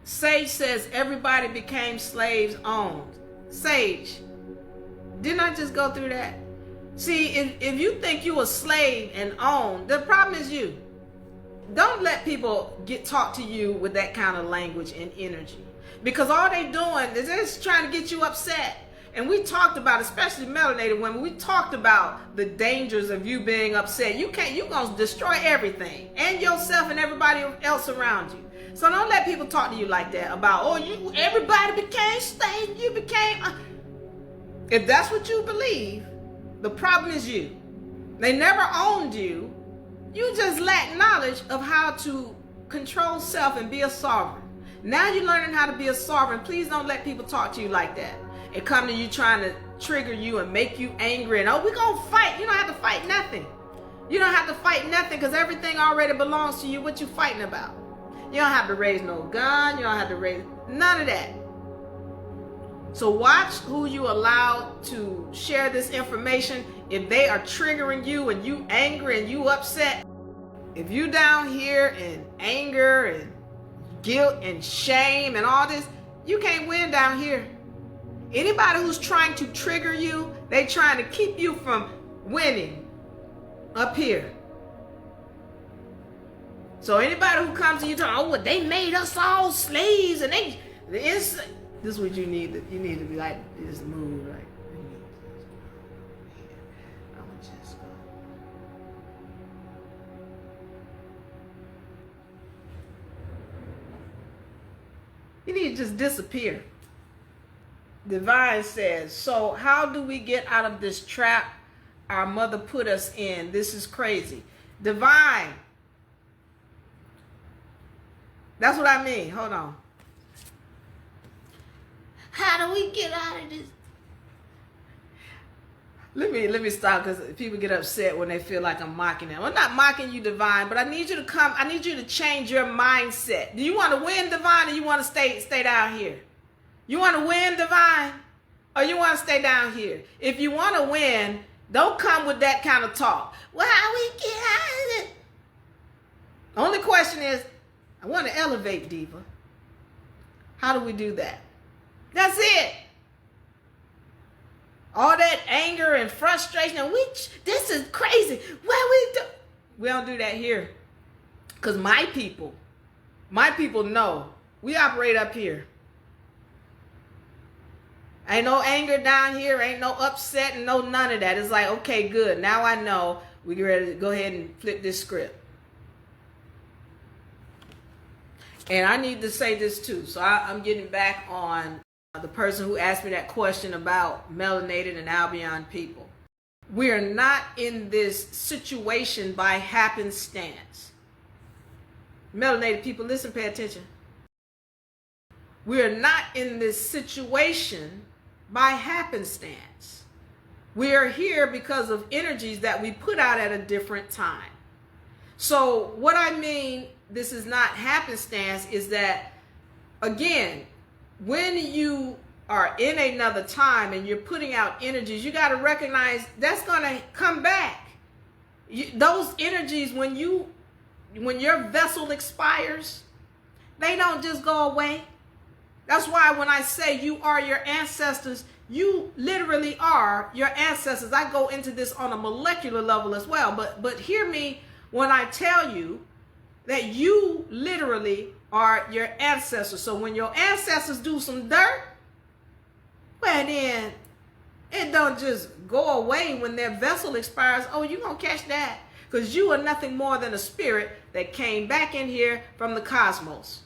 Sage says everybody became slaves owned. Sage, didn't I just go through that? See, if you think you a slave and owned, the problem is you. Don't let people talk to you with that kind of language and energy, because all they doing is just trying to get you upset. And we talked about, especially melanated women, we talked about the dangers of you being upset. You're gonna destroy everything and yourself and everybody else around you. So don't let people talk to you like that about, oh, everybody became slaves, you became. If that's what you believe, the problem is you. They never owned you. You just lack knowledge of how to control self and be a sovereign. Now you're learning how to be a sovereign. Please don't let people talk to you like that and come to you trying to trigger you and make you angry and, oh, we're going to fight. You don't have to fight nothing. You don't have to fight nothing, because everything already belongs to you. What you fighting about? You don't have to raise no gun. You don't have to raise none of that. So watch who you allow to share this information. If they are triggering you and you angry and you upset, if you down here in anger and guilt and shame and all this, you can't win down here. Anybody who's trying to trigger you, they trying to keep you from winning up here. So anybody who comes to you talking, oh, they made us all slaves, and this is what you need. You need to be like, this move right. I'm just going. You need to just disappear. Divine says, so how do we get out of this trap our mother put us in? This is crazy. Divine. That's what I mean. Hold on. How do we get out of this? Let me stop, because people get upset when they feel like I'm mocking them. I'm not mocking you, Divine, but I need you to come. I need you to change your mindset. Do you want to win, Divine, or you want to stay down here? You want to win, Divine, or you want to stay down here? If you want to win, don't come with that kind of talk. Well, how we get out of it? Only question is, I want to elevate, Diva. How do we do that? That's it. All that anger and frustration, and this is crazy. We don't do that here. Because my people know we operate up here. Ain't no anger down here, ain't no upset, and no none of that. It's like, okay, good. Now I know we get ready to go ahead and flip this script. And I need to say this too. So I'm getting back on the person who asked me that question about melanated and albion people. We are not in this situation by happenstance. Melanated people, listen, pay attention. We are not in this situation by happenstance. We are here because of energies that we put out at a different time. So what I mean, this is not happenstance, is that, again, when you are in another time and you're putting out energies, you got to recognize that's going to come back. Those energies, when your vessel expires, they don't just go away. That's why when I say you are your ancestors, you literally are your ancestors. I go into this on a molecular level as well, but hear me when I tell you that you literally are your ancestors. So when your ancestors do some dirt, well then, it don't just go away when their vessel expires. Oh, you're going to catch that, because you are nothing more than a spirit that came back in here from the cosmos.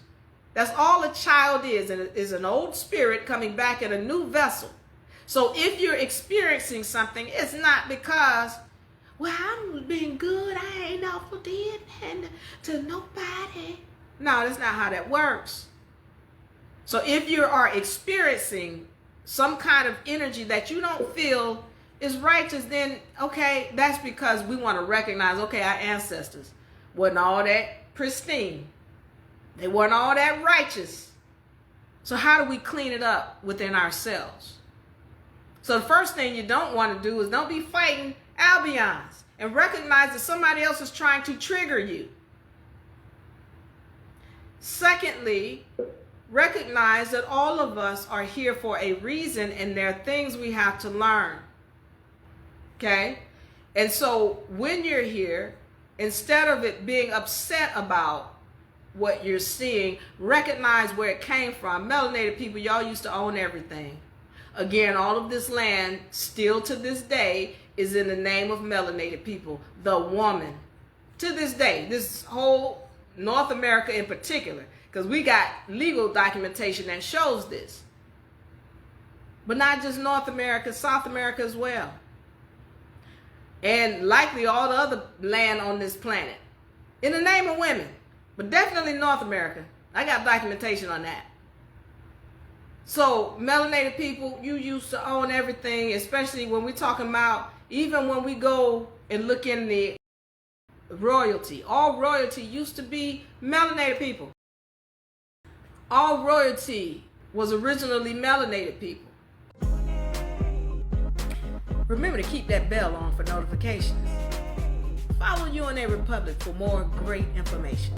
That's all a child is an old spirit coming back in a new vessel. So if you're experiencing something, it's not because, well, I'm being good, I ain't awful did and to nobody. No, that's not how that works. So if you are experiencing some kind of energy that you don't feel is righteous, then okay, that's because we want to recognize, okay, our ancestors wasn't all that pristine. They weren't all that righteous. So how do we clean it up within ourselves? So the first thing you don't want to do is don't be fighting albions, and recognize that somebody else is trying to trigger you. Secondly, recognize that all of us are here for a reason, and there are things we have to learn. Okay? And so when you're here, instead of it being upset about what you're seeing, recognize where it came from. Melanated people, y'all used to own everything. Again, all of this land still to this day is in the name of melanated people, the woman. To this day, this whole North America in particular, because we got legal documentation that shows this. But not just North America, South America as well. And likely all the other land on this planet. In the name of women. But definitely North America. I got documentation on that. So, melanated people, you used to own everything, especially when we're talking about, even when we go and look in the royalty. All royalty used to be melanated people. All royalty was originally melanated people. Remember to keep that bell on for notifications. Follow UNA Republic for more great information.